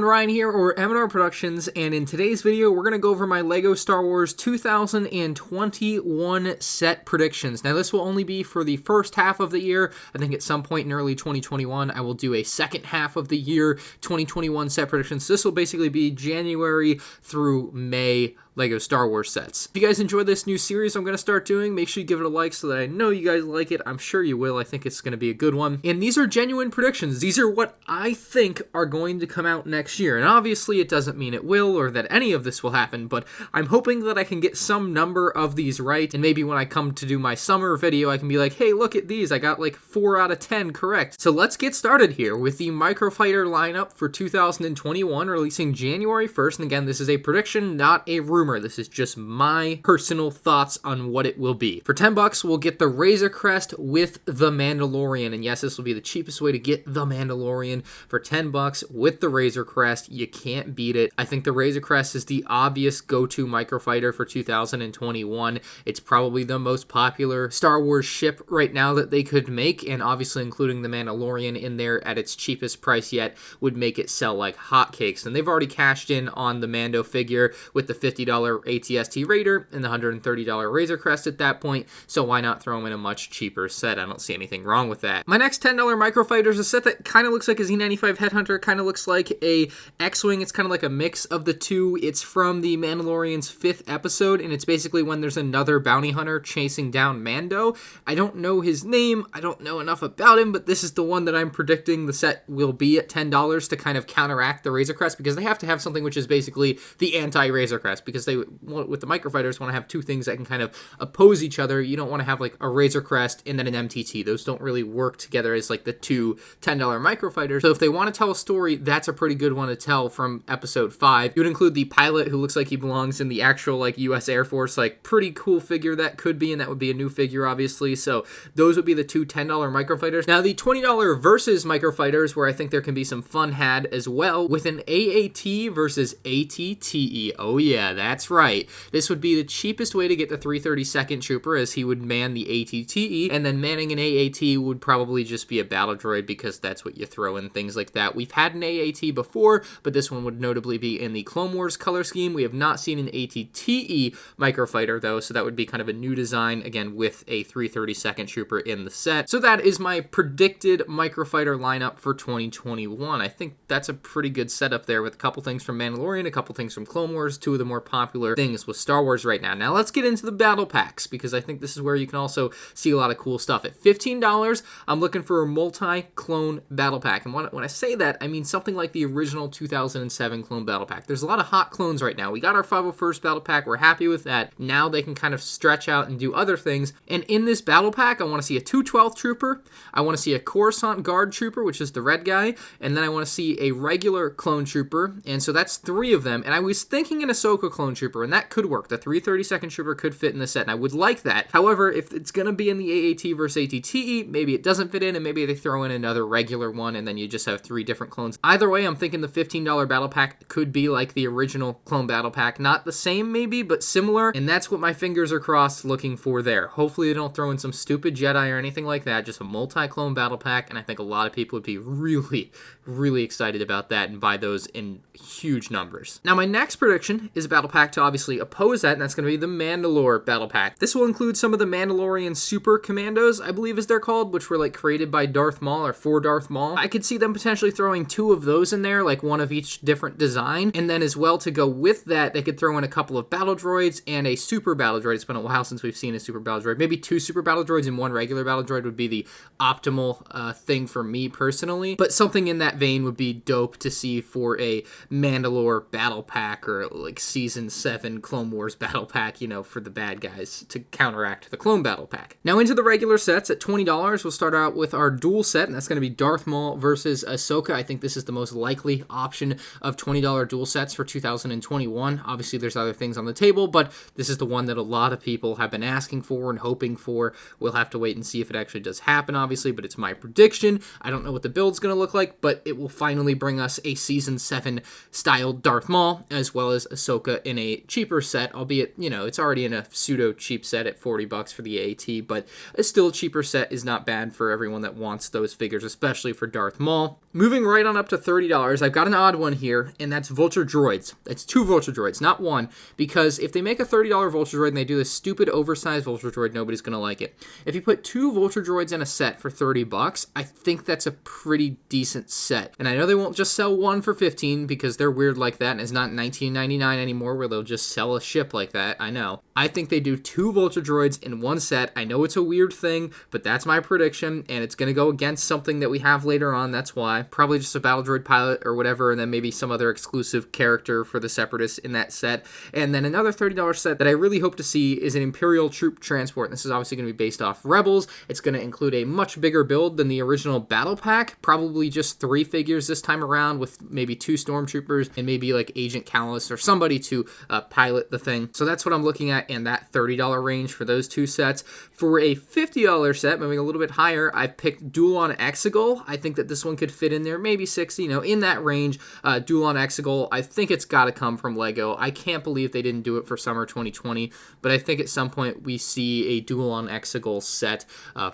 Ryan here, or MandRproductions, and in today's video, we're going to go over my LEGO Star Wars 2021 set predictions. Now, this will only be for the first half of the year. I think at some point in early 2021, I will do a second half of the year 2021 set predictions. This will basically be January through May LEGO Star Wars sets. If you guys enjoy this new series I'm going to start doing, make sure you give it a like so that I know you guys like it. I'm sure you will. I think it's going to be a good one. And these are genuine predictions. These are what I think are going to come out next year. And obviously it doesn't mean it will or that any of this will happen, but I'm hoping that I can get some number of these right. And maybe when I come to do my summer video, I can be like, hey, look at these. I got like 4 out of 10 correct. So let's get started here with the Microfighter lineup for 2021, releasing January 1st. And again, this is a prediction, not a rumor. This is just my personal thoughts on what it will be. For $10, we'll get the Razor Crest with the Mandalorian. And yes, this will be the cheapest way to get the Mandalorian. For $10 with the Razor Crest, you can't beat it. I think the Razor Crest is the obvious go-to microfighter for 2021. It's probably the most popular Star Wars ship right now that they could make, and obviously including the Mandalorian in there at its cheapest price yet would make it sell like hotcakes. And they've already cashed in on the Mando figure with the $50 ATST Raider and the $130 Razor Crest at that point, so why not throw them in a much cheaper set? I don't see anything wrong with that. My next $10 Microfighter is a set that kind of looks like a Z95 Headhunter, kind of looks like a X-Wing. It's kind of like a mix of the two. It's from the Mandalorian's 5th episode, and it's basically when there's another bounty hunter chasing down Mando. I don't know his name, I don't know enough about him, but this is the one that I'm predicting the set will be at $10 to kind of counteract the Razor Crest, because they have to have something which is basically the anti-Razor Crest, because they, with the Microfighters, want to have two things that can kind of oppose each other. You don't want to have like a Razor Crest and then an MTT. Those don't really work together as like the two $10 Microfighters. So if they want to tell a story, that's a pretty good one to tell from episode 5. You would include the pilot who looks like he belongs in the actual like US Air Force, like pretty cool figure that could be, and that would be a new figure obviously. So those would be the two $10 Microfighters. Now the $20 versus Microfighters, where I think there can be some fun had as well, with an AAT versus ATTE. Oh yeah, that's right. This would be the cheapest way to get the 332nd Trooper, as he would man the ATTE, and then manning an AAT would probably just be a battle droid, because that's what you throw in things like that. We've had an AAT before, but this one would notably be in the Clone Wars color scheme. We have not seen an ATTE Microfighter though, so that would be kind of a new design, again with a 332nd Trooper in the set. So that is my predicted Microfighter lineup for 2021. I think that's a pretty good setup there, with a couple things from Mandalorian, a couple things from Clone Wars, two of the more popular things with Star Wars right now. Now let's get into the battle packs, because I think this is where you can also see a lot of cool stuff. At $15, I'm looking for a multi-clone battle pack. And when I say that, I mean something like the original 2007 clone battle pack. There's a lot of hot clones right now. We got our 501st battle pack. We're happy with that. Now they can kind of stretch out and do other things. And in this battle pack, I want to see a 212th Trooper. I want to see a Coruscant Guard Trooper, which is the red guy. And then I want to see a regular clone trooper. And so that's 3 of them. And I was thinking an Ahsoka clone trooper, and that could work. The 332nd Trooper could fit in the set, and I would like that. However, if it's going to be in the AAT versus ATTE, maybe it doesn't fit in, and maybe they throw in another regular one, and then you just have 3 different clones. Either way, I'm thinking the $15 battle pack could be like the original clone battle pack. Not the same, maybe, but similar, and that's what my fingers are crossed looking for there. Hopefully they don't throw in some stupid Jedi or anything like that, just a multi-clone battle pack, and I think a lot of people would be really, really excited about that and buy those in huge numbers. Now, my next prediction is a battle pack to obviously oppose that, and that's going to be the Mandalore battle pack. This will include some of the Mandalorian Super Commandos, I believe is they're called, which were like created by Darth Maul or for Darth Maul. I could see them potentially throwing 2 of those in there, like one of each different design, and then as well to go with that, they could throw in a couple of battle droids and a super battle droid. It's been a while since we've seen a super battle droid. Maybe 2 super battle droids and 1 regular battle droid would be the optimal thing for me personally, but something in that vein would be dope to see for a Mandalore battle pack, or like Season 7 Clone Wars battle pack, you know, for the bad guys to counteract the clone battle pack. Now into the regular sets at $20, we'll start out with our Duel set, and that's going to be Darth Maul versus Ahsoka. I think this is the most likely option of $20 Duel sets for 2021. Obviously, there's other things on the table, but this is the one that a lot of people have been asking for and hoping for. We'll have to wait and see if it actually does happen, obviously, but it's my prediction. I don't know what the build's going to look like, but it will finally bring us a Season 7 style Darth Maul, as well as Ahsoka in a cheaper set, albeit, it's already in a pseudo cheap set at $40 for the AAT, but a still cheaper set is not bad for everyone that wants those figures, especially for Darth Maul. Moving right on up to $30, I've got an odd one here, and that's Vulture Droids. It's 2 Vulture Droids, not 1, because if they make a $30 Vulture Droid and they do this stupid oversized Vulture Droid, nobody's going to like it. If you put 2 Vulture Droids in a set for $30, I think that's a pretty decent set. And I know they won't just sell 1 for $15 because they're weird like that, and it's not $19.99 anymore where they'll just sell a ship like that. I know. I think they do 2 Vulture Droids in 1 set. I know it's a weird thing, but that's my prediction, and it's going to go against something that we have later on. That's why. Probably just a battle droid pilot or whatever, and then maybe some other exclusive character for the Separatists in that set. And then another $30 set that I really hope to see is an Imperial troop transport. This is obviously going to be based off Rebels. It's going to include a much bigger build than the original battle pack, probably just 3 figures this time around with maybe 2 stormtroopers and maybe like Agent Callus or somebody to pilot the thing. So that's what I'm looking at in that $30 range for those 2 sets. For a $50 set, moving a little bit higher, I've picked Duel on Exagol. I think that this one could fit in there, maybe 60, in that range. Duel on Exagol, I think it's got to come from LEGO. I can't believe they didn't do it for summer 2020, but I think at some point we see a Duel on Exagol set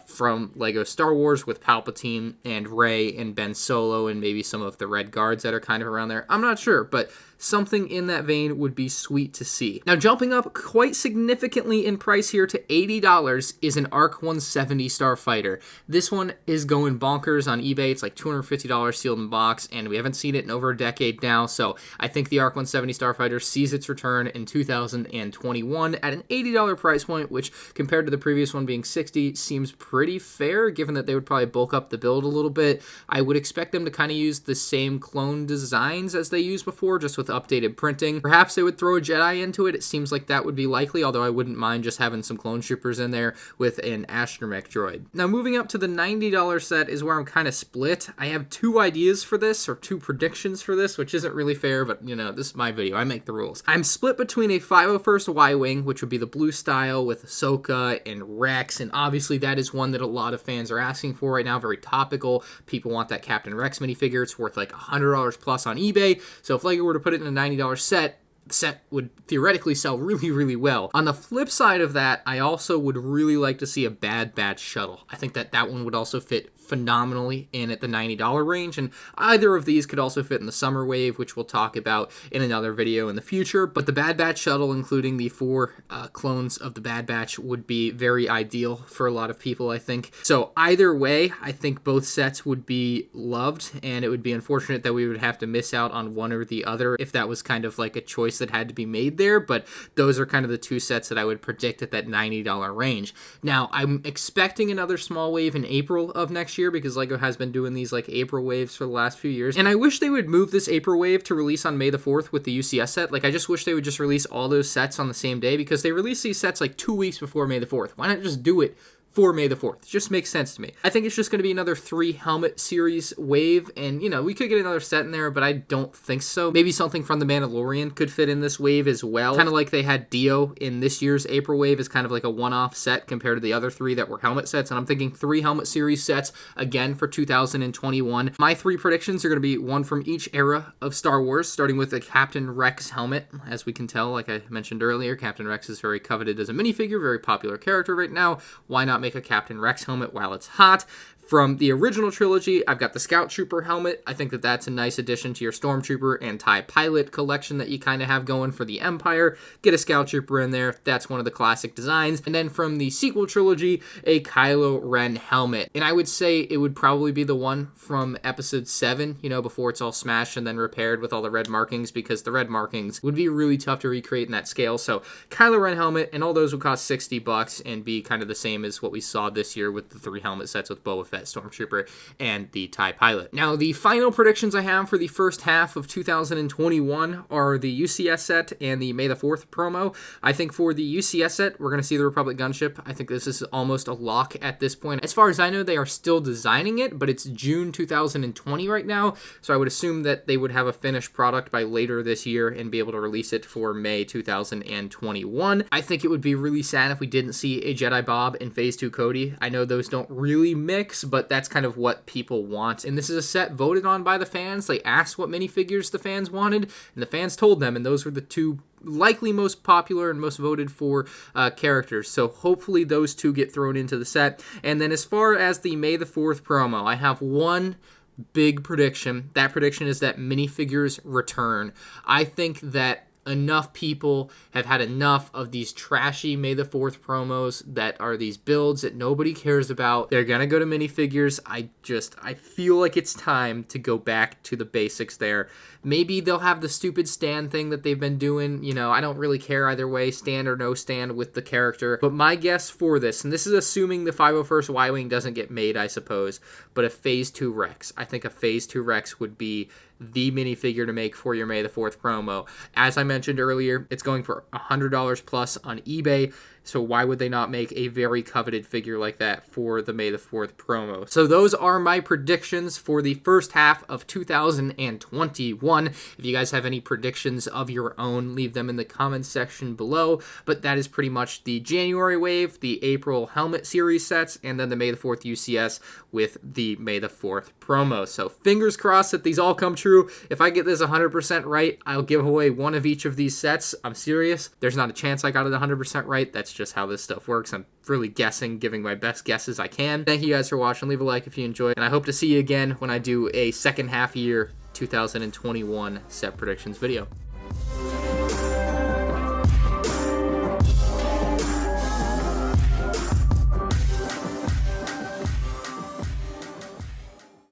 from LEGO Star Wars with Palpatine and Rey and Ben Solo and maybe some of the Red Guards that are kind of around there. I'm not sure, but something in that vein would be sweet to see. Now, jumping up quite significantly in price here to $80 is an ARC 170 Starfighter. This one is going bonkers on eBay. It's like $250 sealed in box, and we haven't seen it in over a decade now, so I think the ARC 170 Starfighter sees its return in 2021 at an $80 price point, which compared to the previous one being $60 seems pretty fair, given that they would probably bulk up the build a little bit. I would expect them to kind of use the same clone designs as they used before, just with updated printing. Perhaps they would throw a Jedi into it. It seems like that would be likely, although I wouldn't mind just having some clone troopers in there with an astromech droid. Now, moving up to the $90 set is where I'm kind of split. I have 2 ideas for this, or 2 predictions for this, which isn't really fair, but this is my video. I make the rules. I'm split between a 501st Y-Wing, which would be the blue style with Ahsoka and Rex, and obviously that is one that a lot of fans are asking for right now. Very topical. People want that Captain Rex minifigure. It's worth like $100 plus on eBay. So if LEGO were to put it in a $90 set, the set would theoretically sell really, really well. On the flip side of that, I also would really like to see a Bad Batch Shuttle. I think that one would also fit phenomenally in at the $90 range, and either of these could also fit in the summer wave, which we'll talk about in another video in the future. But the Bad Batch Shuttle, including the 4 clones of the Bad Batch, would be very ideal for a lot of people, I think. So either way, I think both sets would be loved, and it would be unfortunate that we would have to miss out on one or the other if that was kind of like a choice that had to be made there. But those are kind of the 2 sets that I would predict at that $90 range. Now, I'm expecting another small wave in April of next year, because LEGO has been doing these like April waves for the last few years, and I wish they would move this April wave to release on May the 4th with the UCS set. Like, I just wish they would just release all those sets on the same day, because they release these sets like 2 weeks before May the 4th. Why not just do it for May the 4th? It just makes sense to me. I think it's just going to be another 3 helmet series wave, and we could get another set in there, but I don't think so. Maybe something from the Mandalorian could fit in this wave as well. Kind of like they had Dio in this year's April wave is kind of like a one-off set compared to the other 3 that were helmet sets, and I'm thinking 3 helmet series sets again for 2021. My 3 predictions are going to be one from each era of Star Wars, starting with a Captain Rex helmet. As we can tell, like I mentioned earlier, Captain Rex is very coveted as a minifigure, very popular character right now. Why not make a Captain Rex helmet while it's hot? From the original trilogy, I've got the Scout Trooper helmet. I think that that's a nice addition to your Stormtrooper and TIE Pilot collection that you kind of have going for the Empire. Get a Scout Trooper in there. That's one of the classic designs. And then from the sequel trilogy, a Kylo Ren helmet. And I would say it would probably be the one from Episode 7, before it's all smashed and then repaired with all the red markings, because the red markings would be really tough to recreate in that scale. So Kylo Ren helmet, and all those would cost $60 and be kind of the same as what we saw this year with the 3 helmet sets with Boba Fett, Stormtrooper, and the TIE Pilot. Now, the final predictions I have for the first half of 2021 are the UCS set and the May the 4th promo. I think for the UCS set, we're going to see the Republic gunship. I think this is almost a lock at this point. As far as I know, they are still designing it, but it's June 2020 right now, so I would assume that they would have a finished product by later this year and be able to release it for May 2021. I think it would be really sad if we didn't see a Jedi Bob and Phase 2 Cody. I know those don't really mix, works, but that's kind of what people want. And this is a set voted on by the fans. They asked what minifigures the fans wanted, and the fans told them, and those were the two likely most popular and most voted for characters. So hopefully those two get thrown into the set. And then as far as the May the 4th promo, I have one big prediction. That prediction is that minifigures return. I think that enough people have had enough of these trashy May the 4th promos that are these builds that nobody cares about. They're gonna go to minifigures. I feel like it's time to go back to the basics there. Maybe they'll have the stupid stand thing that they've been doing. You know, I don't really care either way, stand or no stand with the character. But my guess for this, and this is assuming the 501st Y-Wing doesn't get made, I suppose, but a Phase 2 Rex. I think a Phase 2 Rex would be the minifigure to make for your May the 4th promo. As I mentioned earlier, it's going for $100 plus on eBay, so why would they not make a very coveted figure like that for the May the 4th promo? So those are my predictions for the first half of 2021. If you guys have any predictions of your own, leave them in the comments section below. But that is pretty much the January wave, the April helmet series sets, and then the May the 4th UCS with the May the 4th promo. So fingers crossed that these all come true. If I get this 100% right, I'll give away one of each of these sets. I'm serious. There's not a chance I got it 100% right. That's just how this stuff works. I'm really guessing, giving my best guesses I can. Thank you guys for watching. Leave a like if you enjoyed, and I hope to see you again when I do a second half year 2021 set predictions video.